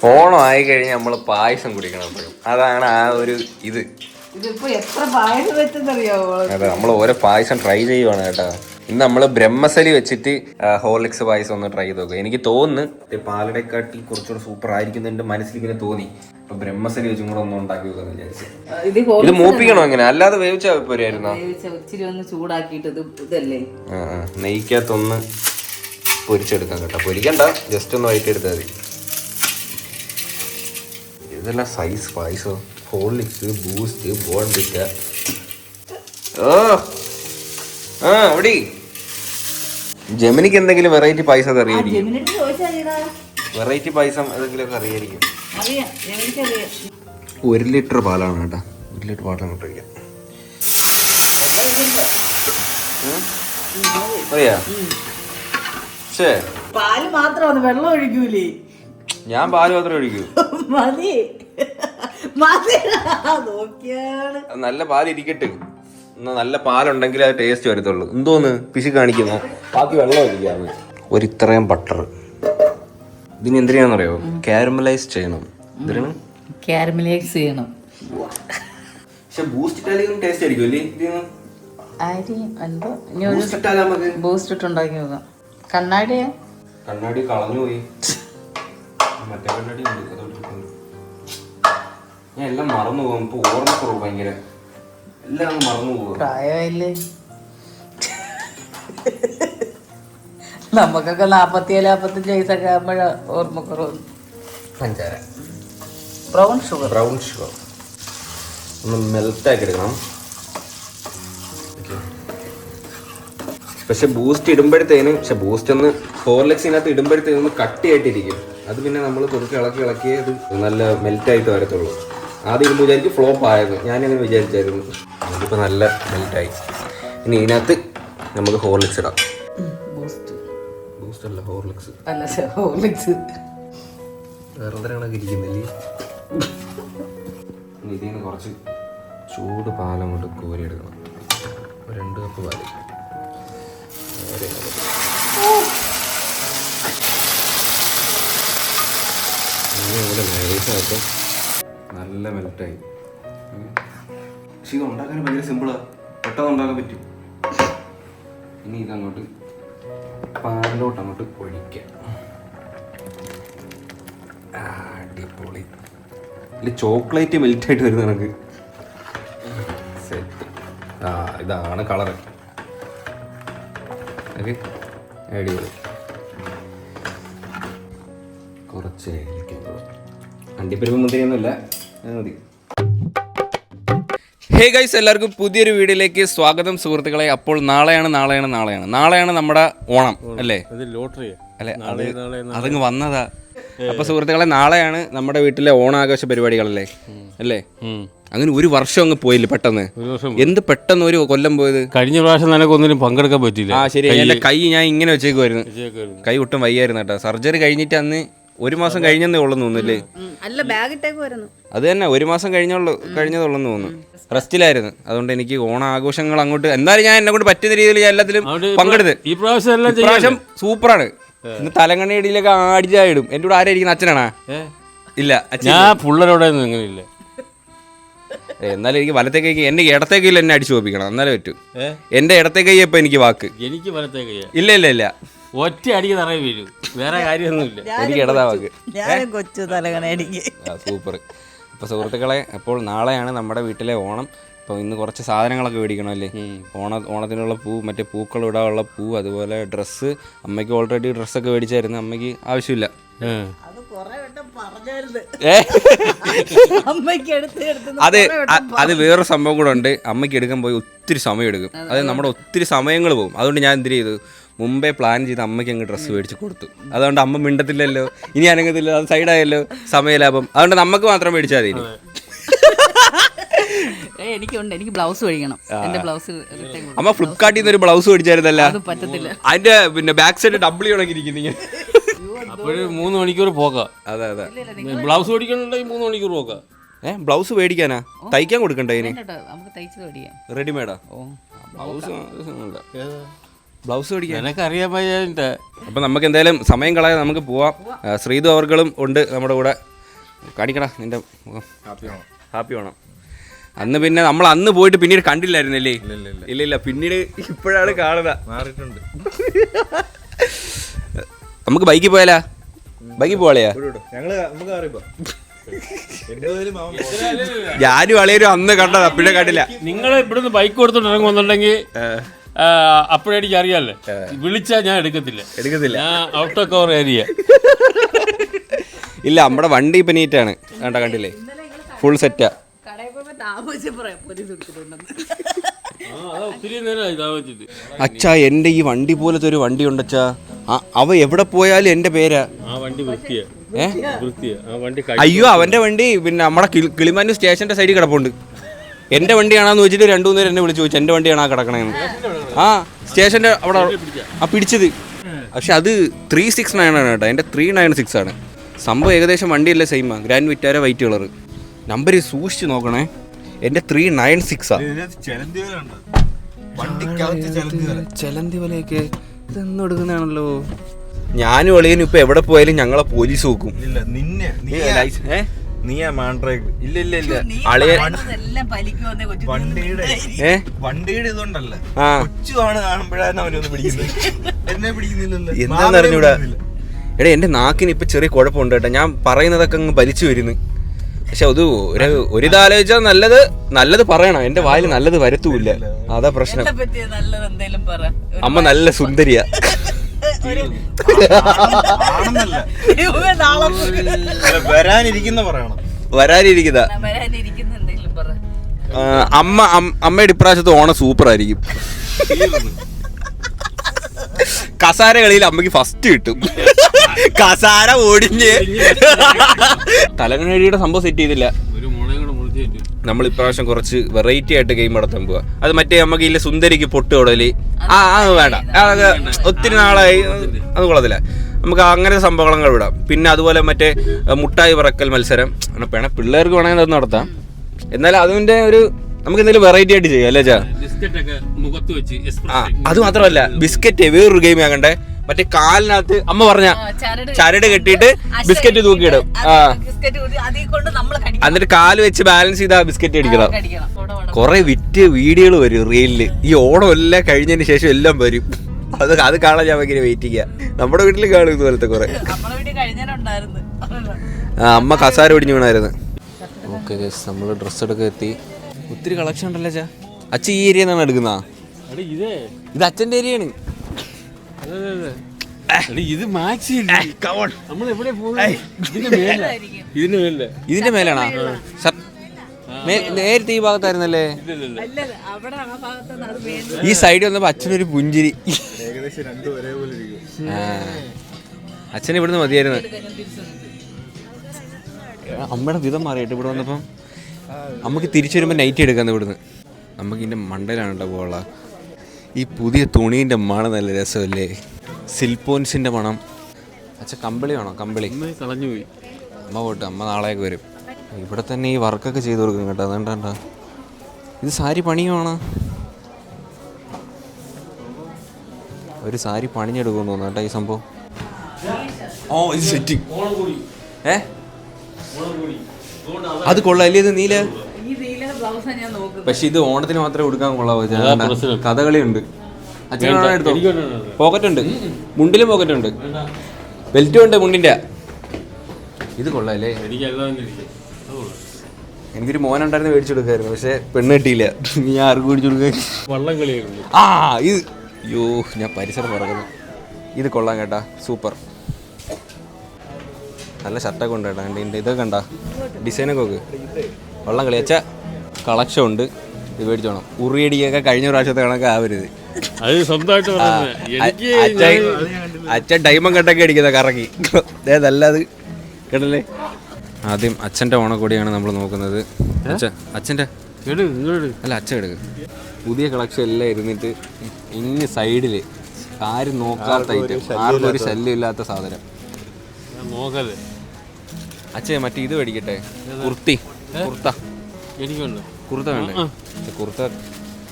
ഓണം ആയി കഴിഞ്ഞാൽ നമ്മൾ പായസം കുടിക്കണം എപ്പോഴും. അതാണ് ആ ഒരു ഇത്. ഇതിപ്പോ എത്ര പായസം വെച്ചെന്നറിയാവോ? അതെ, നമ്മൾ ഓരോ പായസം ട്രൈ ചെയ്യുവാണ് കേട്ടോ. ഇന്ന് നമ്മൾ ബ്രഹ്മസലി വെച്ചിട്ട് ഹോർലിക്സ് പായസം ഒന്ന് ട്രൈ ചെയ്ത് നോക്കുക. എനിക്ക് തോന്നുന്നു പാലടക്കാട്ടി കുറച്ചുകൂടെ സൂപ്പർ ആയിരിക്കും എന്റെ മനസ്സിൽ ഇങ്ങനെ തോന്നി. അപ്പൊ ബ്രഹ്മസലി വെച്ചും കൂടെ ഒന്ന് ഉണ്ടാക്കി നോക്കാന്ന് വിചാരിച്ചു. ഇത് മൂപ്പിക്കണോ എങ്ങനെ? അല്ലാതെ വേവിച്ചാ പോരായിരുന്നോ? ഇച്ചിരി ഒന്ന് ചൂടാക്കിയിട്ട് ഇതല്ലേ നെയ്ക്കകത്തൊന്ന് പൊരിച്ചെടുക്കാം കേട്ടോ. പൊരിക്കണ്ട, ജസ്റ്റ് ഒന്ന് വഴറ്റിയെടുത്താൽ മതി. ഇതെല്ലാം സൈസ് പായസോ. Horlicks, Boost, Bournvita. അവിടെ ജെമിനിക്ക് എന്തെങ്കിലും വെറൈറ്റി പായസം അത് അറിയായിരിക്കും. വെറൈറ്റി പായസം ഏതെങ്കിലും ഒക്കെ അറിയായിരിക്കും. 1 ലിറ്റർ പാലാണ് കേട്ടോ. 1 ലിറ്റർ പാലാണ് ഇട്ടൊഴിക്കാം. അറിയാ? പാല് മാത്രമാണ്, വെള്ളം ഒഴിക്കൂലേ? ഞാൻ പാല് മാത്രമേ ഒഴിക്കൂ. മതി നോക്കിയാണ്. നല്ല പാലിരിക്കട്ടെ. നല്ല പാലുണ്ടെങ്കിൽ അത് ടേസ്റ്റ് വരത്തുള്ളൂ. എന്തോന്ന് പിശി കാണിക്കുന്ന? ബാക്കി വെള്ളം ഒഴിക്കാന്ന്. ഇത്രയും ബട്ടർ ഇതിന് എന്തിനാണെന്നറിയോ? കാരമലൈസ് ചെയ്യണം. എന്തിനാണ് കാരമലൈസ് ചെയ്യണം? പക്ഷെ ബൂസ്റ്റ് ഇട്ടാലും ടേസ്റ്റ് ആയിരിക്കും അല്ലേ? ബൂസ്റ്റ് ഇട്ടുണ്ടാക്കി നോക്കാം. കണ്ണാടി കളഞ്ഞു പോയി. മറ്റേ കണ്ണാടി ഞാൻ എല്ലാം മറന്നു പോകും. ഇപ്പൊ ഓർമ്മക്കുറവ് ഭയങ്കര. എല്ലാം മറന്നു പോകും. പ്രായമായില്ലേ നമുക്കൊക്കെ 47-45 വയസ്സൊക്കെ ആകുമ്പോഴ ഓർമ്മക്കുറവ്. പഞ്ചാര, ബ്രൗൺ ഷുഗർ ഒന്ന് മെൽറ്റാക്കി എടുക്കണം. പക്ഷെ ബൂസ്റ്റ് ഇടുമ്പോഴത്തേനും ബൂസ്റ്റ് ഒന്ന് ഹോർലിക്സിനകത്ത് ഇടുമ്പോഴത്തേനും ഒന്ന് കട്ടിയായിട്ടിരിക്കും. അത് പിന്നെ നമ്മൾ തുറക്കി ഇളക്കി അത് നല്ല മെൽറ്റായിട്ട് വരത്തുള്ളൂ. ആദ്യം ഇടുമ്പോൾ വിചാരിക്കും ഫ്ലോപ്പ് ആയത്. ഞാനിങ്ങനെ വിചാരിച്ചായിരുന്നു. അതിപ്പോൾ നല്ല മെൽറ്റായി. ഇനി ഇതിനകത്ത് നമുക്ക് ഹോർലിക്സ് ഇടാം. ബൂസ്റ്റ് അല്ല, ഹോർലിക്സ്. വേറെ എന്തിനാണൊക്കെ ഇരിക്കുന്നില്ലേ? ഇതിൽ നിന്ന് കുറച്ച് ചൂട് പാലങ്ങോട്ട് കോരിയെടുക്കണം. 2 കപ്പ് പാല്. ഇവിടെ നൈസായിട്ട് നല്ല മെൽറ്റായി. പക്ഷെ ഇത് ഉണ്ടാക്കാൻ ഭയങ്കര സിമ്പിളാണ്. പെട്ടെന്ന് ഉണ്ടാക്കാൻ പറ്റും. ഇനി ഇതങ്ങോട്ട് പാലിലോട്ട് അങ്ങോട്ട് ഒഴിക്കാം. അടിപൊളി. ഇതിൽ ചോക്ലേറ്റ് മെൽറ്റായിട്ട് വരുന്ന കണക്ക് സെറ്റ്. ഇതാണ് കളറ്. ഓക്കെ, അടിപൊളി. കുറച്ച് അണ്ടിപ്പരിപ്പ് മുന്തിരിയൊന്നുമില്ല, അത് മതി. ഹേ ഗൈസ്, എല്ലാവർക്കും പുതിയൊരു വീഡിയോയിലേക്ക് സ്വാഗതം സുഹൃത്തുക്കളെ. അപ്പോൾ നാളെയാണ് നമ്മുടെ ഓണം അല്ലേ? ലോട്ടറി അല്ലെ? അതങ്ങ് വന്നതാ. അപ്പൊ സുഹൃത്തുക്കളെ, നാളെയാണ് നമ്മുടെ വീട്ടിലെ ഓണാഘോഷ പരിപാടികളല്ലേ അല്ലേ? അങ്ങനെ ഒരു വർഷം അങ്ങ് പോയില്ലേ പെട്ടെന്ന്. എന്ത് പെട്ടെന്ന് ഒരു കൊല്ലം പോയത്. കഴിഞ്ഞ പ്രാവശ്യം നിനക്കൊന്നിനും പങ്കെടുക്കാൻ പറ്റില്ല. ശരി, എന്റെ കൈ ഞാൻ ഇങ്ങനെ വെച്ചേക്കുമായിരുന്നു. കൈ ഒട്ടും വയ്യായിരുന്നു കേട്ടോ. സർജറി കഴിഞ്ഞിട്ട് അന്ന് 1 മാസം കഴിഞ്ഞതേ ഉള്ളെന്ന് തോന്നുന്നില്ലേ? അത് തന്നെ, 1 മാസം കഴിഞ്ഞതുള്ളെന്ന് തോന്നുന്നു. റെസ്റ്റിലായിരുന്നു. അതുകൊണ്ട് എനിക്ക് ഓണാഘോഷങ്ങൾ അങ്ങോട്ട് എന്തായാലും ഞാൻ എന്നെ കൊണ്ട് പറ്റുന്ന രീതിയിൽ ഞാൻ എല്ലാത്തിലും പങ്കെടുത്ത്. ഈ പ്രാവശ്യം സൂപ്പറാണ്. ഇന്ന് തലങ്ങണയിടിയിലൊക്കെ ആടിച്ചായിടും. എൻ്റെ കൂടെ ആരായിരിക്കുന്ന? അച്ഛനാണാ? ഇല്ല, പിള്ളേരോടൊന്നും എന്നാലും എനിക്ക് വലത്തെ കൈക്ക്, എന്റെ ഇടത്തെ കൈയിൽ എന്നെ അടിച്ചു തോപ്പിക്കണം, എന്നാലേ പറ്റൂ. എന്റെ ഇടത്തെ കൈ ഇപ്പൊ എനിക്ക് വാക്ക്. എനിക്ക് വലത്തെ കൈ ഇല്ല ഒറ്റ അടിക്ക് തറയിൽ വീഴും. വേറെ കാര്യമൊന്നുമില്ല. എനിക്ക് ഇടതാ വാക്ക്. സൂപ്പർ. അപ്പോൾ സുഹൃത്തുക്കളെ, അപ്പോൾ നാളെയാണ് നമ്മുടെ വീട്ടിലെ ഓണം. അപ്പോൾ ഇന്ന് കുറച്ച് സാധനങ്ങളൊക്കെ മേടിക്കണമല്ലേ? ഓണത്തിനുള്ള പൂ, മറ്റേ പൂക്കൾ ഇടാനുള്ള പൂ, അതുപോലെ ഡ്രസ്സ്. അമ്മയ്ക്ക് ഓൾറെഡി ഡ്രസ്സൊക്കെ മേടിച്ചായിരുന്നു. അമ്മയ്ക്ക് ആവശ്യമില്ല. അത് വേറൊരു സംഭവം കൂടെ ഉണ്ട്. അമ്മയ്ക്ക് എടുക്കാൻ പോയി ഒത്തിരി സമയം എടുക്കും. അത് നമ്മുടെ ഒത്തിരി സമയങ്ങൾ പോകും. അതുകൊണ്ട് ഞാൻ എന്ത് ചെയ്തു, മുമ്പേ പ്ലാൻ ചെയ്ത് അമ്മയ്ക്ക് അങ്ങ് ഡ്രസ്സ് മേടിച്ച് കൊടുത്തു. അതുകൊണ്ട് അമ്മ മിണ്ടത്തില്ലല്ലോ, ഇനി അനങ്ങത്തില്ല, അത് സൈഡായല്ലോ, സമയലാഭം. അതുകൊണ്ട് നമുക്ക് മാത്രം മേടിച്ചാൽ മതി. എനിക്ക് ബ്ലൗസ് മേടിക്കണം. അമ്മ ഫ്ലിപ്കാർട്ടിൽ നിന്ന് ഒരു ബ്ലൗസ് മേടിച്ചായിരുന്നല്ല, അതിന്റെ പിന്നെ ബാക്ക് സൈഡ് ഡബിൾ ഉണക്കിയിരിക്കുന്നു. അപ്പോഴ് 3 മണിക്കൂർ പോക്കാം. അതെ ബ്ലൗസ് മേടിക്കണമെങ്കിൽ 3 മണിക്കൂർ പോക്കാം. ബ്ലൗസ് മേടിക്കാനാ? തയ്ക്കാൻ കൊടുക്കണ്ടേ? അതിന് നമുക്ക് തയ്ച്ചത് മേടിക്കാം. റെഡിമെയ്ഡാ? ബ്ലൗസ് പഠിക്കാൻ എനക്കറിയാൻ പയ്യൻ്റെ. അപ്പം നമുക്ക് എന്തായാലും സമയം കളയാതെ നമുക്ക് പോവാം. ശ്രീതു അവർകളും ഉണ്ട് നമ്മുടെ കൂടെ. കാണിക്കടാ നിന്റെ മുഖം. ഹാപ്പി വേണം. അന്ന് പിന്നെ നമ്മൾ അന്ന് പോയിട്ട് പിന്നീട് കണ്ടില്ലായിരുന്നല്ലേ? ഇല്ല പിന്നീട് ഇപ്പോഴാണ് കാണുക. മാറിയിട്ടുണ്ട്. നമുക്ക് ബൈക്കിൽ പോയാലാ? ബൈക്കിൽ പോവാളയാ? ഞാനും വളരും അന്ന് കണ്ടതാ, പിന്നെ കണ്ടില്ല. നിങ്ങൾ ഇവിടുന്ന് ബൈക്ക് കൊടുത്തോണ്ട് ഇറങ്ങുന്നുണ്ടെങ്കിൽ അപ്പോഴേ എനിക്ക് അറിയാല്ലേ, വിളിച്ചാൽ ഞാൻ എടുക്കത്തില്ല. ഞാൻ ഔട്ട് ഓഫ് കവർ ഏരിയ. ഇല്ല, നമ്മുടെ വണ്ടി ഇപ്പൊ നീറ്റാണ്. കണ്ടില്ലേ, ഫുൾ സെറ്റാ. അച്ഛാ എൻ്റെ ഈ വണ്ടി പോലത്തെ ഒരു വണ്ടി ഉണ്ടച്ചാ. അവ എവിടെ പോയാലും എൻ്റെ പേരാ. അയ്യോ, അവന്റെ വണ്ടി പിന്നെ നമ്മുടെ കിളിമാനൂർ സ്റ്റേഷന്റെ സൈഡിൽ കിടപ്പുണ്ട്. എൻ്റെ വണ്ടിയാണെന്ന് വെച്ചിട്ട് 2-3 പേര് എന്നെ വിളിച്ചു ചോദിച്ചു എൻ്റെ വണ്ടിയാണോ കിടക്കണേന്ന്. സ്റ്റേഷന്റെ അവിടെ പിടിച്ചത്. പക്ഷെ അത് 369 ആണ് കേട്ടോ, എൻ്റെ 396 ആണ് സംഭവം. ഏകദേശം വണ്ടിയല്ലേ സെയിമാ, grand Vitara white colour. Number സൂക്ഷിച്ച് നോക്കണേ, എൻ്റെ 396 ചെലന്തി വലയൊക്കെ ഇതെന്നും എടുക്കുന്നതാണല്ലോ. ഞാനും അളിയനും ഇപ്പൊ എവിടെ പോയാലും ഞങ്ങളെ പോലീസ് നോക്കും. എന്താന്നറിഞ്ഞൂടാ. എടാ എന്റെ നാക്കിന് ഇപ്പൊ ചെറിയ കുഴപ്പമുണ്ട് കേട്ടോ, ഞാൻ പറയുന്നതൊക്കെ അങ്ങ് വലിച്ചു വരുന്നു. പക്ഷെ അത് ഒരിതാലോചിച്ചാൽ നല്ലത് പറയണം. എന്റെ വായിൽ നല്ലത് വരത്തൂല്ല, അതാ പ്രശ്നം. അമ്മ നല്ല സുന്ദരിയാ. വരാനിരിക്കുന്ന അമ്മയുടെ ഇപ്രാവശ്യത്തെ ഓണം സൂപ്പർ ആയിരിക്കും. കസാര കളിയിൽ അമ്മക്ക് ഫസ്റ്റ് കിട്ടും. കസാര ഓടിഞ്ഞ് തലകണയുടെ സംഭവം സെറ്റ് ചെയ്തില്ല. നമ്മൾ ഇപ്രാവശ്യം കുറച്ച് വെറൈറ്റി ആയിട്ട് ഗെയിം നടത്താൻ പോവാ. അത് മറ്റേ നമുക്ക് ഇല്ല സുന്ദരിക്ക് പൊട്ട് തൊടല്, അത് വേണ്ട, അതൊക്കെ ഒത്തിരി നാളായി, അത് കൊള്ളത്തില്ല. നമുക്ക് അങ്ങനത്തെ സംഭവങ്ങൾ വിടാം. പിന്നെ അതുപോലെ മറ്റേ മുട്ടായി പറക്കൽ മത്സരം പിള്ളേർക്ക് വേണമെങ്കിൽ അത് നടത്താം. എന്നാലും അതിന്റെ ഒരു നമുക്ക് എന്തെങ്കിലും വെറൈറ്റി ആയിട്ട് ചെയ്യാം അല്ലേ ചാ? അത് മാത്രമല്ല ബിസ്ക്കറ്റ് വേറൊരു ഗെയിം ആകണ്ടേ. മറ്റേ കാലിനകത്ത് അമ്മ പറഞ്ഞ ചരട് കെട്ടിയിട്ട് ബിസ്ക്കറ്റ് തൂക്കിയിടും. എന്നിട്ട് കാല് വെച്ച് ബാലൻസ് ചെയ്താ ബിസ്ക്കറ്റ് അടിക്കണം. കൊറേ വിറ്റ് വീഡിയോകൾ വരും റീലില്. ഈ ഓണം എല്ലാം കഴിഞ്ഞതിന് ശേഷം എല്ലാം വരും. അത് കാണാൻ ഞാൻ ഭയങ്കര വെയിറ്റ് ചെയ്യാം. നമ്മുടെ വീട്ടിൽ കാണും ഇതുപോലത്തെ കുറെ. അമ്മ കസാര പിടിഞ്ഞു വീണായിരുന്നു. ഓക്കെ നമ്മള് ഡ്രസ്സ് എടുക്കാൻ എത്തി. ഒത്തിരി കളക്ഷൻ ഉണ്ടല്ലോ ചാ. അച്ഛൻ ഈ ഏരിയ നിന്നാണ് എടുക്കുന്ന? ഇത് അച്ഛൻ്റെ ഏരിയയാണ്. ഇതിന്റെ മേലാണോ? നേരത്തെ ഈ ഭാഗത്തായിരുന്നല്ലേ? ഈ സൈഡിൽ വന്നപ്പോ അച്ഛനൊരു പുഞ്ചിരി. അച്ഛൻ ഇവിടുന്ന് മതിയായിരുന്നു. അമ്മയുടെ വിധം മാറിയിട്ട് ഇവിടെ വന്നപ്പം നമുക്ക് തിരിച്ചു വരുമ്പോൾ നൈറ്റ് എടുക്കാന്ന് ഇവിടുന്ന്. നമുക്ക് ഇതിൻ്റെ മണ്ടയിലാണ് കേട്ടോ പോള. ഈ പുതിയ തുണീൻ്റെ മണം നല്ല രസമല്ലേ, സിൽപോൻസിൻ്റെ മണം. അച്ഛൻ കമ്പിളി വേണോ? കമ്പിളി കളഞ്ഞുപോയി. അമ്മ പോട്ടെ, അമ്മ നാളെയൊക്കെ വരും. ഇവിടെ തന്നെ ഈ വർക്കൊക്കെ ചെയ്ത് കൊടുക്കും കേട്ടോ. അതുകൊണ്ടാ ഇത് സാരി പണിയുവാണ്. ഒരു സാരി പണിഞ്ഞെടുക്കുമെന്ന് തോന്നുന്നു കേട്ടോ ഈ സംഭവം. ഇത് സെറ്റിങ്. അത് കൊള്ളാല്ലേ? ഇത് നീല. പക്ഷെ ഇത് ഓണത്തിന് മാത്രമേ കൊടുക്കാൻ കൊള്ളാവൂ. കഥകളി ഉണ്ട്. അച്ഛനാണോ എടുത്തോ? പോക്കറ്റ് ഉണ്ട്, മുണ്ടിലും പോക്കറ്റ് ഉണ്ട്, ബെൽറ്റും ഉണ്ട് മുണ്ടിന്റെ. ഇത് കൊള്ളാല്ലേ? എനിക്കൊരു മോനുണ്ടായിരുന്നു, മേടിച്ചു കൊടുക്കായിരുന്നു. പക്ഷെ പെണ്ണ് കിട്ടിയില്ല. ഞാൻ ആർക്കും മേടിച്ചു കൊടുക്കാൻ. ഇത് അയ്യോ, ഞാൻ പരിസരം പറയുന്നു. ഇത് കൊള്ളാം കേട്ടാ, സൂപ്പർ. നല്ല ഷർട്ടൊക്കെ ഉണ്ട് കേട്ടോ. ഇതൊക്കെ കണ്ട ഡിസൈനൊക്കെ നോക്ക്. വള്ളം കളി. അച്ഛ കളക്ഷൻ ഉണ്ട്, ഇത് മേടിച്ചോണം. ഉറിയടിയൊക്കെ കഴിഞ്ഞ പ്രാവശ്യത്തെ കണക്ക് ആവരുത്. അച്ഛൻ ഡയമണ്ട് കട്ടൊക്കെ അടിക്കുന്ന കറക്കി. നല്ലത് കേട്ടല്ലേ. ആദ്യം അച്ഛൻ്റെ ഓണക്കോടിയാണ് നമ്മൾ നോക്കുന്നത്. അച്ഛൻ്റെ അല്ല, അച്ഛൻ എടുക്കും. പുതിയ കളക്ഷൻ എല്ലാം ഇരുന്നിട്ട് ഇങ്ങ് സൈഡില് ആരും നോക്കാത്ത ഐറ്റം, ആർക്കും ഒരു ശല്യം ഇല്ലാത്ത സാധനം. അച്ഛൻ മറ്റേ ഇത് മേടിക്കട്ടെ, കുർത്ത കുർത്ത വേണ്ടേ? കുർത്ത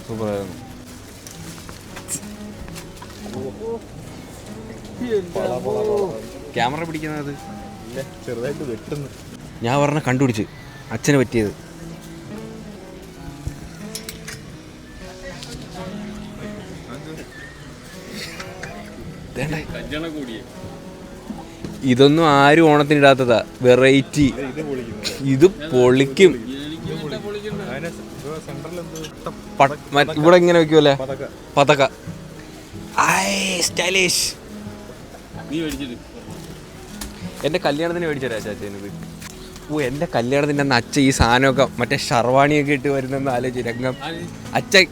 സൂപ്പറായിരുന്നു. ക്യാമറ പിടിക്കുന്നത് ചെറുതായിട്ട് വെട്ടുന്നു. ഞാൻ പറഞ്ഞ കണ്ടുപിടിച്ച് അച്ഛന് പറ്റിയത്. ഇതൊന്നും ആരും ഓണത്തിന് ഇടാത്തതാ, വെറൈറ്റി. ഇത് പൊളിക്കും. ഇവിടെ ഇങ്ങനെ വെക്കുമല്ലേ പതക്ക. സ്റ്റൈലിഷ്. എന്റെ കല്യാണത്തിന് മേടിച്ചരാ ചാച്ചത്. ഓ, എന്റെ കല്യാണത്തിന്റെ അന്ന് അച്ഛൻ ഈ സാധനമൊക്കെ മറ്റേ ഷർവാണിയൊക്കെ ഇട്ട് വരുന്നെന്ന് ആലോചിച്ച് രംഗം. അച്ഛൻ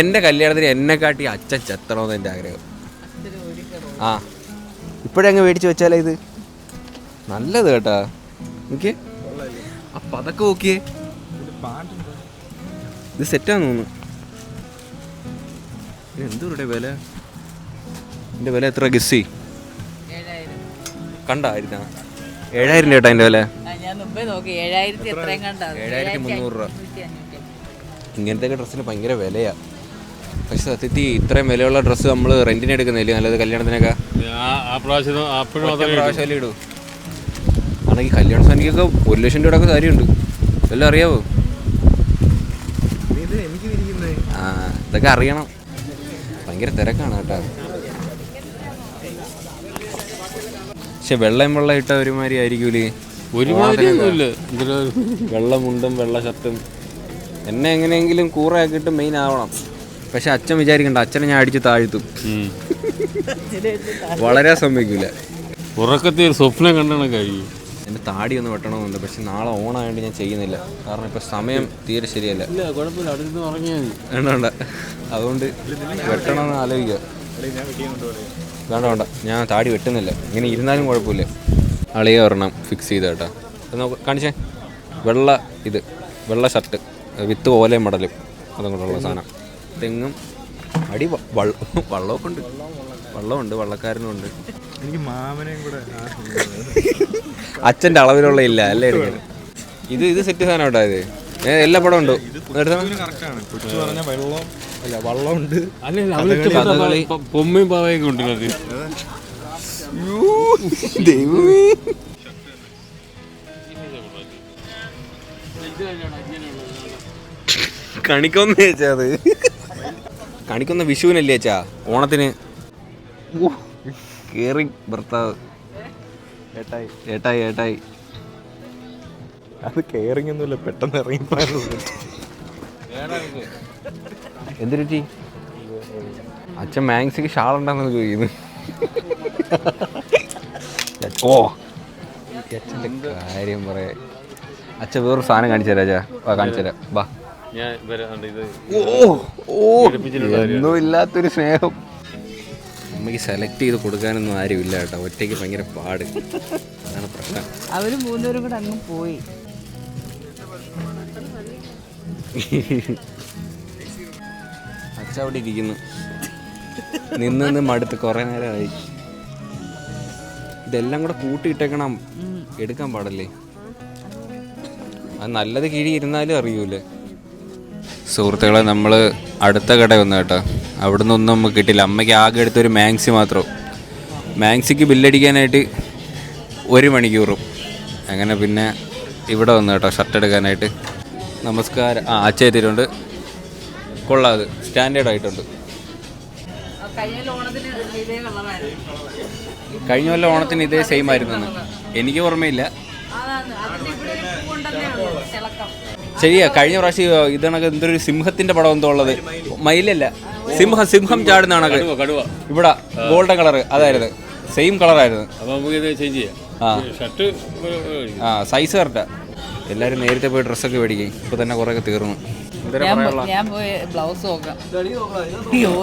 എന്റെ കല്യാണത്തിന് എന്നെക്കാട്ടി അച്ഛൻ ചെത്തണമെന്ന് എൻ്റെ ആഗ്രഹം. ആ, ഇപ്പോഴങ്ങ് മേടിച്ച് വെച്ചാലേ ഇത് നല്ലത് കേട്ടാ. എനിക്ക് ആ പതക്കം നോക്കിയേ, ഇത് സെറ്റാന്ന് തോന്നുന്നു. എന്തോടെ വില? എൻ്റെ വില എത്ര ഗസ്സി കണ്ടായിരുന്ന? 7000 ചേട്ടാ എൻ്റെ വില. 7300 രൂപ. ഇങ്ങനത്തെ ഡ്രസ്സിന് ഭയങ്കര വിലയാ. പക്ഷെ സത്യത്തിൽ ഇത്രയും വിലയുള്ള ഡ്രസ്സ് നമ്മൾ റെന്റിന് എടുക്കുന്നില്ലേ നല്ലത് കല്യാണത്തിനൊക്കെ. പ്രാവശ്യം ഇടൂ. ആണെങ്കിൽ കല്യാണ സാരിക്കൊക്കെ 1 ലക്ഷം രൂപയുടെ സാരിയുണ്ട്. എല്ലാം അറിയാവോ? ആ, ഇതൊക്കെ അറിയണം. ഭയങ്കര തിരക്കാണ് കേട്ടോ. പക്ഷെ വെള്ളം ഇട്ട ഒരുമാതിരി ആയിരിക്കൂലേ? വെള്ളമുണ്ടും വെള്ള ഷർട്ടും. എന്നെ എങ്ങനെയെങ്കിലും കൂറയാക്കിയിട്ട് മെയിൻ ആവണം. പക്ഷെ അച്ഛൻ വിചാരിക്കണ്ട, അച്ഛനെ ഞാൻ അടിച്ച് താഴ്ത്തും. വളരെ സമ്മതിക്കൂല. ഉറക്കത്തിൽ ഒരു സ്വപ്നം കണ്ടാണ് കഴിയും. എൻ്റെ താടി ഒന്ന് വെട്ടണമെന്നുണ്ട്. പക്ഷെ നാളെ ഓണമായതുകൊണ്ട് ഞാൻ ചെയ്യുന്നില്ല. കാരണം ഇപ്പം സമയം തീരെ ശരിയല്ല. വേണ്ട, അതുകൊണ്ട് വെട്ടണമെന്ന് ആലോചിക്കുക. വേണ്ട, ഞാൻ താടി വെട്ടുന്നില്ല. ഇങ്ങനെ ഇരുന്നാലും കുഴപ്പമില്ല. അളിയെ ഒരെണ്ണം ഫിക്സ് ചെയ്ത കേട്ടോ. കാണിച്ചേ, വെള്ള ഷർട്ട് വിത്ത് ഓലയും മടലും അതും കൊണ്ടുള്ള സാധനം. തെങ്ങും അടി വള്ളമൊക്കെ ഉണ്ട്. വള്ളമുണ്ട്, വള്ളക്കാരനും ഉണ്ട്. എനിക്ക് മാമനെയും കൂടെ അച്ഛൻ്റെ അളവിലുള്ള ഇല്ല അല്ലേ എടുക്കാൻ. ഇത് സെറ്റ് സാധനം കേട്ടോ. ഇത് എല്ലാ പടം ഉണ്ടോ? വള്ളമുണ്ട്. പൊമ്മയും പാവയൊക്കെ ഉണ്ടത്. കണിക്കൊന്ന ചേച്ചാ, അത് കണിക്കൊന്ന വിഷുവിനല്ലേ ചേച്ചാ, ഓണത്തിന്. കേറി ഭർത്താവ് ഏട്ടായി. അത് കെയറിങ് ഒന്നുമില്ല, പെട്ടെന്ന് ഇറങ്ങി. എന്തിരി അച്ഛൻ മാക്സിക്ക് ഷാളുണ്ടാന്ന് ചോദിക്കുന്നു. ഓ, അച്ഛൻ്റെ കാര്യം പറയാ. അച്ഛൻ വേറൊരു സാധനം കാണിച്ചു തരാ. കാണിച്ചു തരാം, വാ. ഒന്നും ഇല്ലാത്തൊരു സ്നേഹം. അമ്മയ്ക്ക് സെലക്ട് ചെയ്ത് കൊടുക്കാനൊന്നും ആരും ഇല്ല കേട്ടോ. ഒറ്റയ്ക്ക് ഭയങ്കര പാട്. അതാണ് പ്രശ്നം. അവര് 3 പേരും കൂടെ അങ്ങ് പോയി. അച്ഛ അവിടെ ഇരിക്കുന്നു. നിന്ന് മടുത്ത് കുറേ നേരമായി. ഇതെല്ലാം കൂടെ കൂട്ടിയിട്ടേക്കണം, എടുക്കാൻ പാടല്ലേ. അത് നല്ലത് കിഴി ഇരുന്നാലും അറിയൂലേ. സുഹൃത്തുക്കളെ, നമ്മൾ അടുത്ത കട വന്നു കേട്ടോ. അവിടെ നിന്നൊന്നും നമുക്ക് കിട്ടില്ല. അമ്മയ്ക്ക് ആകെ എടുത്തൊരു മാക്സി മാത്രം. മാക്സിക്ക് ബില്ലടിക്കാനായിട്ട് 1 മണിക്കൂറും. അങ്ങനെ പിന്നെ ഇവിടെ വന്നു കേട്ടോ ഷർട്ട് എടുക്കാനായിട്ട്. നമസ്കാരം. അച്ഛ എത്തിയിട്ടുണ്ട്. കൊള്ളാം, അത് സ്റ്റാൻഡേർഡ് ആയിട്ടുണ്ട്. കഴിഞ്ഞ കൊല്ലം ഓണത്തിന് ഇതേ സെയിം ആയിരുന്നു. എനിക്ക് ഓർമ്മയില്ല. ശരിയാ, കഴിഞ്ഞ പ്രാവശ്യം ഇതണക്ക് എന്തൊരു സിംഹത്തിന്റെ പടം എന്തോ ഉള്ളത്. മയിലല്ല, സിംഹം ചാടുന്ന കണക്ക്. ഇവിടെ ഗോൾഡൻ കളർ, അതായിരുന്നു സെയിം കളറായിരുന്നു. സൈസ് കറക്റ്റാ. എല്ലാരും നേരത്തെ പോയി ഡ്രസ്സൊക്കെ മേടിക്കും. ഇപ്പൊ തന്നെ കുറെ തീർന്നു. ഞാൻ പോയി ബ്ലൗസ് നോക്കാം.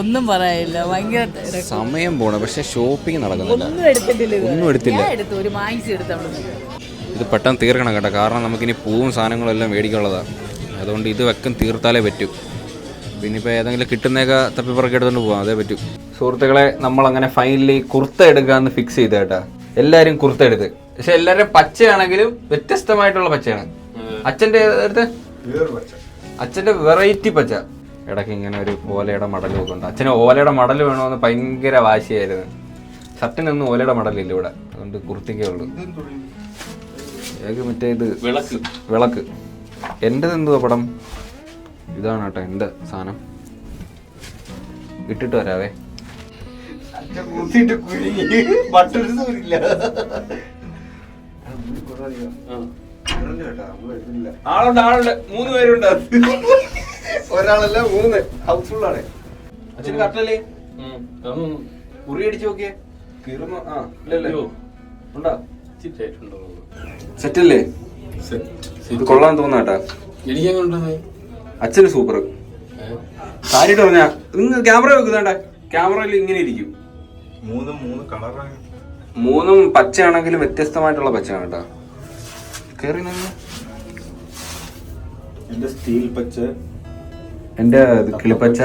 ഒന്നും പറയാനില്ല, ഭയങ്കര സമയം പോണ. പക്ഷെ ഷോപ്പിംഗ് നടക്കുന്നില്ല. ഒന്നും എടുത്തില്ല. ഒരു മാക്സി എടുത്ത്. ഇത് പെട്ടെന്ന് തീർക്കണം കേട്ടോ. കാരണം നമുക്കിനി പൂവും സാധനങ്ങളും എല്ലാം മേടിക്കാനുള്ളതാണ്. അതുകൊണ്ട് ഇത് തീർത്താലേ പറ്റൂ. പിന്നെ ഇപ്പോൾ ഏതെങ്കിലും കിട്ടുന്നതൊക്കെ തപ്പിപ്പുറക്കെ എടുത്തുകൊണ്ട് പോകാം, അതേ പറ്റൂ. സുഹൃത്തുക്കളെ, നമ്മളങ്ങനെ ഫൈനലി കുർത്ത എടുക്കാമെന്ന് ഫിക്സ് ചെയ്ത കേട്ടാ. എല്ലാവരും കുർത്ത എടുത്ത്. പക്ഷെ എല്ലാവരും പച്ചയാണെങ്കിലും വ്യത്യസ്തമായിട്ടുള്ള പച്ചയാണ്. അച്ഛൻ്റെ അടുത്ത് അച്ഛൻ്റെ വെറൈറ്റി പച്ച. ഇടയ്ക്ക് ഇങ്ങനെ ഒരു ഓലയുടെ മടലും ഒക്കെ ഉണ്ട്. അച്ഛന് ഓലയുടെ മടൽ വേണമെന്ന് ഭയങ്കര വാശിയായിരുന്നു. ഷർട്ടിനൊന്നും ഓലയുടെ മടലില്ല ഇവിടെ, അതുകൊണ്ട് കുർത്തിക്കേ ഉള്ളൂ. മറ്റേ ഇത് വിളക്ക്. എൻ്റെത് എന്തുവാ പടം? ഇതാണ് കേട്ടോ എൻ്റെ സാധനം. ഇട്ടിട്ട് വരാവേ. ആളുണ്ട് 3 പേരുണ്ട്. ഒരാളല്ല 3 ഹൗസ് ഫുൾ ആണ്. അച്ഛന് കറക്റ്റല്ലേ? കുറി അടിച്ചു നോക്കിയേ. ഉണ്ടോ? സെറ്റല്ലേ? ഇത് കൊള്ളാൻ തോന്നാട്ടാ. അച്ഛന് സൂപ്പർ. കാര്യമായിട്ട് പറഞ്ഞാ നിങ്ങൾ ക്യാമറ വെക്കുന്നുണ്ട, ക്യാമറയിൽ ഇങ്ങനെ ഇരിക്കും. 3 പച്ചയാണെങ്കിലും വ്യത്യസ്തമായിട്ടുള്ള പച്ചയാണ് കേട്ടോ. കേറി എന്റെ സ്റ്റീൽ പച്ച, എന്റെ കിളിപ്പച്ച,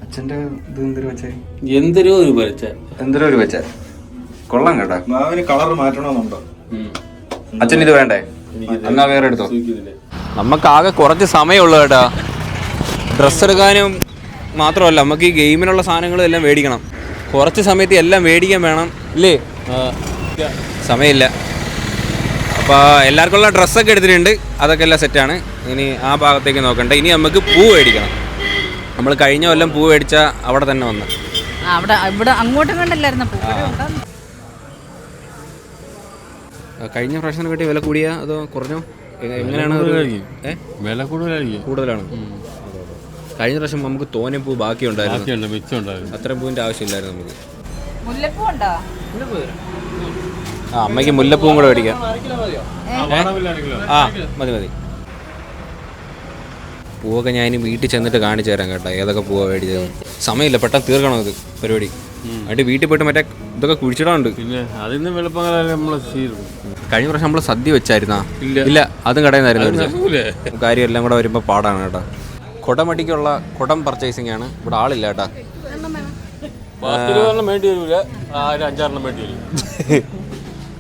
അച്ഛന്റെ ഇത് എന്തൊരു പച്ച. കൊള്ളാം കേട്ടോ. കളർ മാറ്റണമെന്നുണ്ടോ? അച്ഛൻ ഇത് വേണ്ടേ? എന്നാ വേറെ എടുത്തോ. നമുക്കാകെ കുറച്ച് സമയമുള്ളൂ കേട്ടോ. ഡ്രസ്സ് എടുക്കാനും മാത്രമല്ല, നമുക്ക് ഈ ഗെയിമിനുള്ള സാധനങ്ങളും എല്ലാം മേടിക്കണം. കുറച്ച് സമയത്ത് എല്ലാം മേടിക്കാൻ വേണം ഇല്ലേ? സമയമില്ല. അപ്പോൾ എല്ലാവർക്കുള്ള ഡ്രസ്സൊക്കെ എടുത്തിട്ടുണ്ട്, അതൊക്കെ എല്ലാം സെറ്റാണ്. ഇനി ആ ഭാഗത്തേക്ക് നോക്കണ്ട. ഇനി നമുക്ക് പൂ മേടിക്കണം. നമ്മൾ കഴിഞ്ഞ കൊല്ലം പൂ മേടിച്ച അവിടെ തന്നെ വന്നു. ഇവിടെ അങ്ങോട്ടും കണ്ടല്ലായിരുന്നു. കഴിഞ്ഞ പ്രാവശ്യം കിട്ടിയ വില കൂടിയാ അതോ കുറഞ്ഞോ? എങ്ങനെയാണ്? വില കൂടുതലാണ്. കഴിഞ്ഞ പ്രാവശ്യം നമുക്ക് തോനെ പൂ ബാക്കി ഉണ്ടായിരുന്നു. അത്രയും പൂവിന്റെ ആവശ്യമില്ലായിരുന്നു നമുക്ക്. അമ്മയ്ക്ക് മുല്ലപ്പൂവും കൂടെ മേടിക്കാം. മതി. പൂവൊക്കെ ഞാൻ ഇനി വീട്ടിൽ ചെന്നിട്ട് കാണിച്ചു തരാം കേട്ടോ, ഏതൊക്കെ പൂവാ മേടിച്ചത്. സമയമില്ല, പെട്ടെന്ന് തീർക്കണം ഇത് പരിപാടി. എന്നിട്ട് വീട്ടിൽ പോയിട്ട് മറ്റേ ഇതൊക്കെ കുഴിച്ചിടാനുണ്ട്. കഴിഞ്ഞ പ്രാവശ്യം നമ്മൾ സദ്യ വെച്ചായിരുന്നാ? ഇല്ല, അതും കടയിൽ നിന്നായിരുന്നു. കാര്യം എല്ലാം കൂടെ വരുമ്പോൾ പാടാണ് കേട്ടോ. കുടമടിക്കുള്ള കുടം പർച്ചേസിംഗ് ആണ്. ഇവിടെ ആളില്ല കേട്ടാ.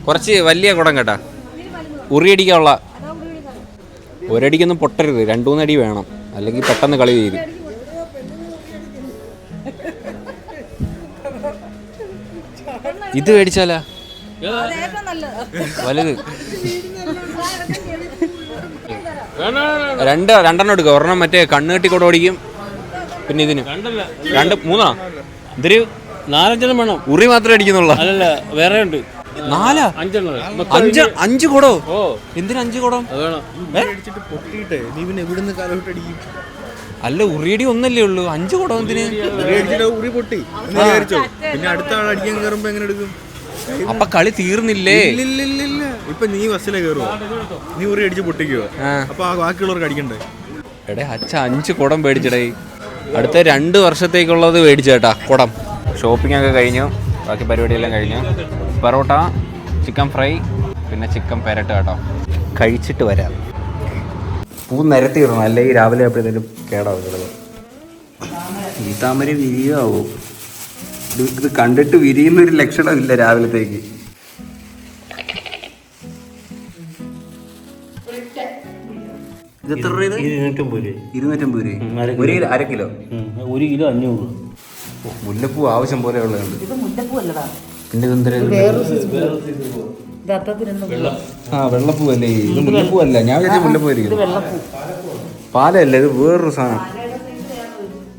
കുറച്ച് വലിയ കുടം കേട്ടാ. ഉറിയടിക്കാനുള്ള. ഒരടിക്കൊന്നും പൊട്ടരുത്, 2-3 അടി വേണം, അല്ലെങ്കിൽ പെട്ടെന്ന് കളി ചെയ്ത്. ഇത് മേടിച്ചാലാ വലുത്. 2 എടുക്കുക. ഒരെണ്ണം മറ്റേ കണ്ണുകെട്ടി കൂടെ ഓടിക്കും. പിന്നെ ഇതിന് 2-3 ഇതൊരു 4-5 വേണം. ഉറി മാത്രമേ അടിക്കുന്നുള്ളൂ. അല്ലല്ല, വേറെ ഉണ്ട്. 5 കൂടോ? എന്തിനാ 5 കൂടം? അല്ല, ഉറിയടി ഒന്നല്ലേ ഉള്ളൂ, 5 കൂടം എന്തിന്? ഉറി പൊട്ടി പിന്നെ അടുത്ത ആൾ അടിക്കാൻ കയറുമ്പോ എങ്ങനെ എടുക്കും? അപ്പൊ കളി തീർന്നില്ലേ? ഇല്ല. ഇപ്പൊ നീ ബസ്സിലെ കയറുവോ? നീ ഉറി അടിച്ച് പൊട്ടിക്കുവോ? അപ്പൊ ബാക്കിയുള്ളവർക്ക് അടിക്കണ്ടേ? എടേ അച്ഛ 5 കുടം മേടിച്ചടേ. അടുത്ത 2 വർഷത്തേക്കുള്ളത് മേടിച്ചേട്ടാ കുടം. ഷോപ്പിംഗ് ഒക്കെ കഴിഞ്ഞു, ബാക്കി പരിപാടിയെല്ലാം കഴിഞ്ഞു. പൊറോട്ട, ചിക്കൻ ഫ്രൈ, പിന്നെ ചിക്കൻ പെരട്ട് കേട്ടോ. കഴിച്ചിട്ട് വരാം. പൂ നിരത്തി ഇടണം, അല്ലെങ്കിൽ രാവിലെ എപ്പോഴത്തേലും കേടാവും. ഈ താമര വിരിയാവോ? ഇത് കണ്ടിട്ട് വിരിയുന്നൊരു ലക്ഷണമില്ല രാവിലത്തേക്ക്. ഇത് എത്ര രൂപ? 250 രൂപ. 1 കിലോ. 1 കിലോ 500. മുല്ലപ്പൂ ആവശ്യം പോലെ ഉള്ളതുണ്ട്. പിന്നെ വെള്ളപ്പൂ അല്ലേ? ഇത് മുല്ലപ്പൂ അല്ല. ഞാൻ വിചാരിച്ച മുല്ലപ്പൂ ആയിരിക്കും. പാലല്ല, ഇത് വേറൊരു സാധനം.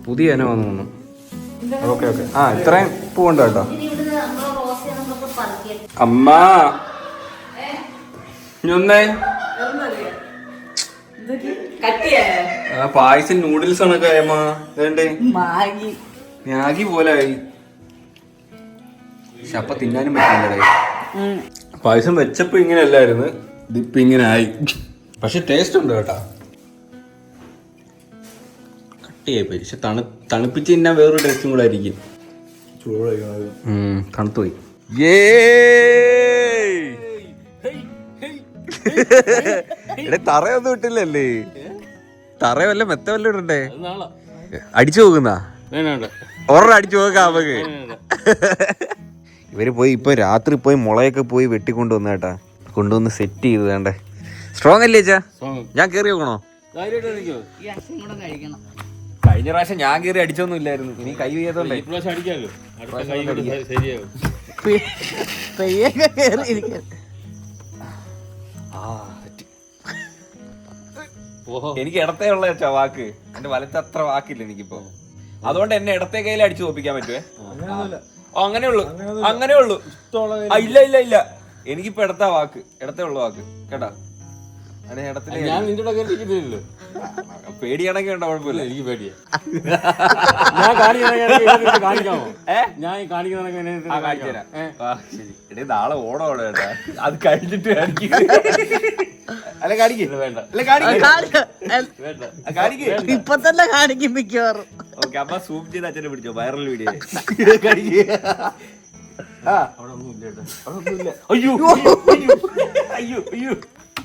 പുതിയ ഇനം വന്നു തോന്നുന്നു. ഓക്കെ. ഇത്രയും പൂവുണ്ട് കേട്ടോ. അമ്മ ഒന്നേ പായസം നൂഡിൽസ് ആണൊക്കെ അമ്മ. വേണ്ടേ? മാഗി പോലെ ആയി. പക്ഷെ അപ്പൊ തിന്നാനും പറ്റില്ലേ? പായസം വെച്ചപ്പോ ഇങ്ങനെ അല്ലായിരുന്നു, ഇതിപ്പോ ഇങ്ങനെ ആയി. പക്ഷെ ടേസ്റ്റ് ഉണ്ട് കേട്ടാ. കട്ടിയായിപ്പോയി. പക്ഷെ തണുപ്പിച്ച് തിന്നാൻ വേറൊരു ടേസ്റ്റും കൂടെ ആയിരിക്കും. തണുത്തുപോയി. ഇവിടെ തറയൊന്നും ഇട്ടില്ലല്ലേ? തറ വല്ല മെത്ത വല്ല ഇടണ്ടേ? അടിച്ചു പോകുന്ന ഒരെണ്ണം അടിച്ചു പോകാം നമുക്ക്. ഇവര് പോയി ഇപ്പൊ രാത്രി പോയി മുളയൊക്കെ പോയി വെട്ടിക്കൊണ്ടുവന്ന കേട്ടാ. കൊണ്ടുവന്ന് സെറ്റ് ചെയ്ത് വേണ്ടേ. സ്ട്രോങ് അല്ലേ ചാ? ഞാൻ കേറി നോക്കണോ? കഴിഞ്ഞ പ്രാവശ്യം ഞാൻ കയറി അടിച്ചൊന്നും ഇല്ലായിരുന്നു, ഇനി കൈ ചെയ്തോണ്ടേ. ഈ പ്രാവശ്യം അടിക്കാമല്ലോ, അടുത്ത കൈ കൊണ്ട് ശരിയാവും. പെയ്യൊക്കെ കയറിയിരിക്കും. എനിക്ക് ഇടത്തേ ഉള്ള വാക്ക്, എന്റെ വലത്തെ അത്ര വാക്കില്ല എനിക്കിപ്പോ. അതുകൊണ്ട് എന്നെ ഇടത്തെ കയ്യിൽ അടിച്ചു തോപ്പിക്കാൻ പറ്റുവേ? അങ്ങനെ ഉള്ളു, അങ്ങനെ ഉള്ളു. ഇല്ല ഇല്ല ഇല്ല, എനിക്കിപ്പോ ഇടത്തെ വാക്ക്, ഇടത്തേ ഉള്ള വാക്ക് കേട്ടാ. ഞാൻ നിന്റെ കൂടെ കേട്ടിട്ടില്ലല്ലോ. പേടിയാണെങ്കിൽ ഉണ്ടോ? കുഴപ്പമില്ല, എനിക്ക് പേടിയാ. ഞാൻ കാണിക്കാമോ? ഞാൻ ശരി, നാളെ ഓടം കേട്ടാ. അത് കഴിഞ്ഞിട്ട് അല്ല കാണിക്കേ, വേണ്ട ഇപ്പൊ തന്നെ കാണിക്കും മിക്കവാറും. ഓക്കെ, അപ്പൊ സൂം ചെയ്ത് അച്ഛനെ പിടിച്ചോ, വൈറൽ വീഡിയോ.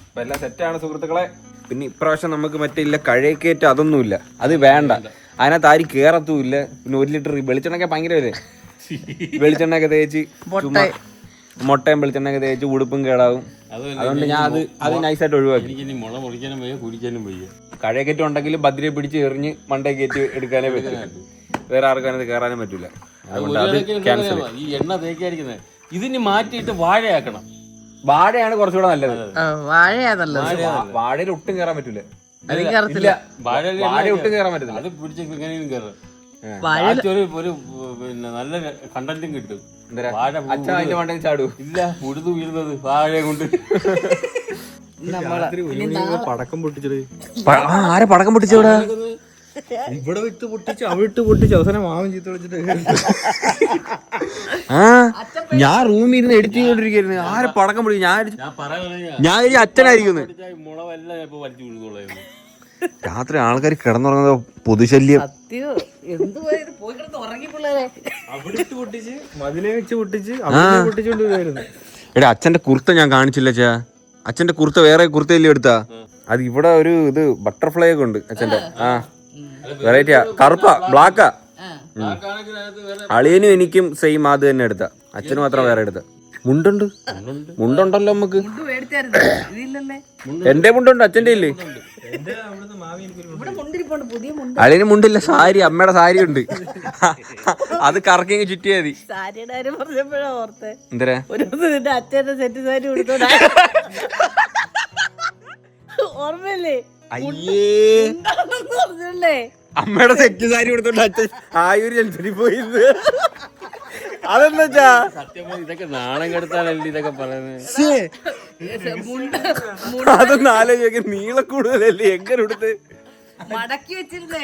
അപ്പൊ എല്ലാം സെറ്റാണ് സുഹൃത്തുക്കളെ. പിന്നെ ഇപ്രാവശ്യം നമുക്ക് മറ്റേ ഇല്ല കഴക്കേറ്റ് അതൊന്നുമില്ല, അത് വേണ്ട. അതിനകത്ത് ആരും കേറത്തുമില്ല. പിന്നെ 1 ലിറ്റർ വെളിച്ചെണ്ണയൊക്കെ ഭയങ്കര വില. വെളിച്ചെണ്ണയൊക്കെ തേച്ച് മുട്ടയും വെളിച്ചെണ്ണയൊക്കെ തേച്ച് ഉടുപ്പും കേടാവും. അതുകൊണ്ട് ഞാൻ അത് നൈസായിട്ട് ഒഴിവാക്കി. എനിക്ക് മുള മുറിക്കാനും വയ്യ, കുടിക്കാനും വയ്യ. കഴക്കേറ്റ് ഉണ്ടെങ്കിൽ ബദ്രിയെ പിടിച്ച് എറിഞ്ഞ് മണ്ടേ കയറ്റി എടുക്കാനേ പറ്റില്ല. വേറെ ആർക്കും അതിനകത്ത് കയറാനും പറ്റില്ല. അതുകൊണ്ട് അത് ക്യാൻസൽ. ഈ എണ്ണ തേക്കായിരിക്കുന്നത് ഇതിന് മാറ്റിയിട്ട് വാഴയാക്കണം. വാഴയാണ് കുറച്ചുകൂടെ നല്ലത്. വാഴയാ നല്ലത്. വാഴയിൽ ഒട്ടും കയറാൻ പറ്റൂല. വാഴ ഒട്ടും കയറാൻ പറ്റത്തില്ല. അത് പിടിച്ച് എങ്ങനെയും കയറും. വാഴ ഒരു പിന്നെ നല്ല കണ്ടന്റും കിട്ടും. വാഴ അച്ഛൻ അതിന്റെ മണ്ടയിൽ ചാടൂ. ഇല്ല, പുഴുതു വീഴുന്നത് വാഴയെ കൊണ്ട്. പടക്കം പൊട്ടിച്ചത് ആരെ പടക്കം പൊട്ടിച്ചോടാ? ഇവിടെ വിട്ട് പൊട്ടിച്ച് അവിട്ട് പൊട്ടിച്ച് അവസാനം മാമൻ ചീത്ത വിളിച്ചിട്ട് ഞാൻ റൂമിൽ ഇരുന്ന് എഡിറ്റ് ചെയ്തോണ്ടിരിക്കുന്നു. ആരെ പടക്കം പൊട്ടി? ഞാൻ അച്ഛനായിരിക്കുന്നു. മുളവെല്ലാം ഇപ്പൊ വലിച്ചു വീഴുന്നുള്ളായിരുന്നു. രാത്രി ആൾക്കാർ കിടന്നുറങ്ങുന്നത് പൊതുശല്യം. അവിടെ പൊട്ടിച്ച് മതിലെ വെച്ച് പൊട്ടിച്ച് അവിടെ പൊട്ടിച്ചോണ്ട് വരുമായിരുന്നു. എടാ, അച്ഛന്റെ കുർത്ത ഞാൻ കാണിച്ചില്ല ചാ. അച്ഛന്റെ കുർത്ത വേറെ കുർത്തയല്ലേ എടുത്താ? അത് ഇവിടെ ഒരു ഇത് ബട്ടർഫ്ലൈ ഒക്കെ ഉണ്ട് അച്ഛന്റെ. വെറൈറ്റിയാ, കറുപ്പാ ബ്ലാക്കാ. അളിയനും എനിക്കും സെയിം അത് തന്നെ എടുത്ത. അച്ഛന് മാത്രം വേറെ എടുത്ത. മുണ്ടുണ്ടല്ലോ നമുക്ക്. എന്റെ മുണ്ടുണ്ട്, അച്ഛന്റെ ഇല്ലേ? അളിയന് മുണ്ടില്ല, സാരി, അമ്മയുടെ സാരി ഉണ്ട്. അത് കറക്കി ചുറ്റിയാ മതി. സാരിയുടെ കാര്യം പറഞ്ഞപ്പോഴാ ഓർത്തെ. എന്തരാ? ഒരു ദിവസം നിന്റെ അച്ഛന്റെ സെറ്റ് സാരി കൊടുത്തോടാ, ഓർമ്മയില്ലേ? പറഞ്ഞല്ലേ അമ്മയുടെ സെറ്റ് സാരി കൊടുത്തോണ്ട് അച്ഛൻ ആയൂര് ജംഗ്ഷനിൽ പോയത്. അതെന്താ ഇതൊക്കെ നാണം കെടുത്താനല്ലേ ഇതൊക്കെ പറയുന്നത്? അതൊന്നും ആലോചിക്ക. നീളം കൂടുതലല്ലേ, എങ്ങനെ എടുത്ത് മടക്കി വെച്ചിരുന്നത്.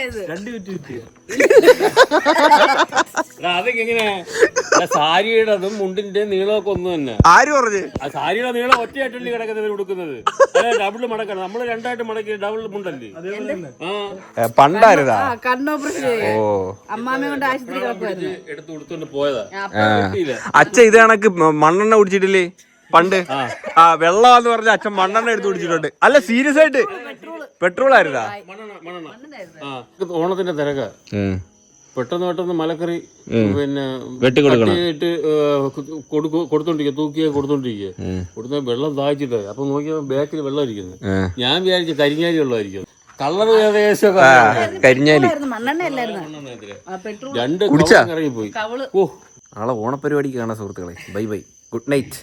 അതൊക്കെ എങ്ങനെയാ? സാരിയുടെ അതും മുണ്ടിന്റെ നീളമൊക്കെ ഒന്നും തന്നെ. ആര് പറഞ്ഞു? ആ സാരിയുടെ നീളം ഒറ്റയായിട്ടല്ലേ കിടക്കുന്നത് കൊടുക്കുന്നത്? ഡബിൾ മടക്കണം. നമ്മള് രണ്ടായിട്ട് മടക്കി ഡബിൾ മുണ്ടല്ലേ? പണ്ടായിരുന്നാ കണ്ണോപ്പറേഷൻ അമ്മാമ്മ കൊണ്ട് ആശുപത്രി കിടക്കുമായിരുന്നു. എടുത്ത് കൊടുത്തോണ്ട് പോയതാ. അച്ഛൻ ഇത് കണക്ക് മണ്ണെണ്ണ കുടിച്ചിട്ടില്ലേ പണ്ട്? വെള്ളമാന്ന് പറഞ്ഞ അച്ഛൻ മണ്ണെണ്ണ എടുത്ത് കുടിച്ചിട്ടുണ്ട്. അല്ല, സീരിയസ് ആയിട്ട് പെട്രോൾ ആയിരുന്നാ? ഓണത്തിന്റെ തിരക്ക പെട്ടെന്ന് മലക്കറി പിന്നെ വെട്ടിട്ട് കൊടുത്തോണ്ടിരിക്കുക, തൂക്കിയ കൊടുത്തോണ്ടിരിക്കുക. കൊടുത്ത വെള്ളം ദാഹിച്ചിട്ട് അപ്പൊ നോക്കിയാൽ ബാക്കിൽ വെള്ളം ഇരിക്കുന്നു. ഞാൻ വിചാരിച്ചു കരിങ്ങാലി വെള്ളമായിരിക്കും. കളർ ഏകദേശം കരിഞ്ഞാലി. രണ്ട് ഇറങ്ങിപ്പോയി. നാളെ ഓണപരിപാടിക്ക് കാണാം സുഹൃത്തുക്കളെ. Bye bye, good night.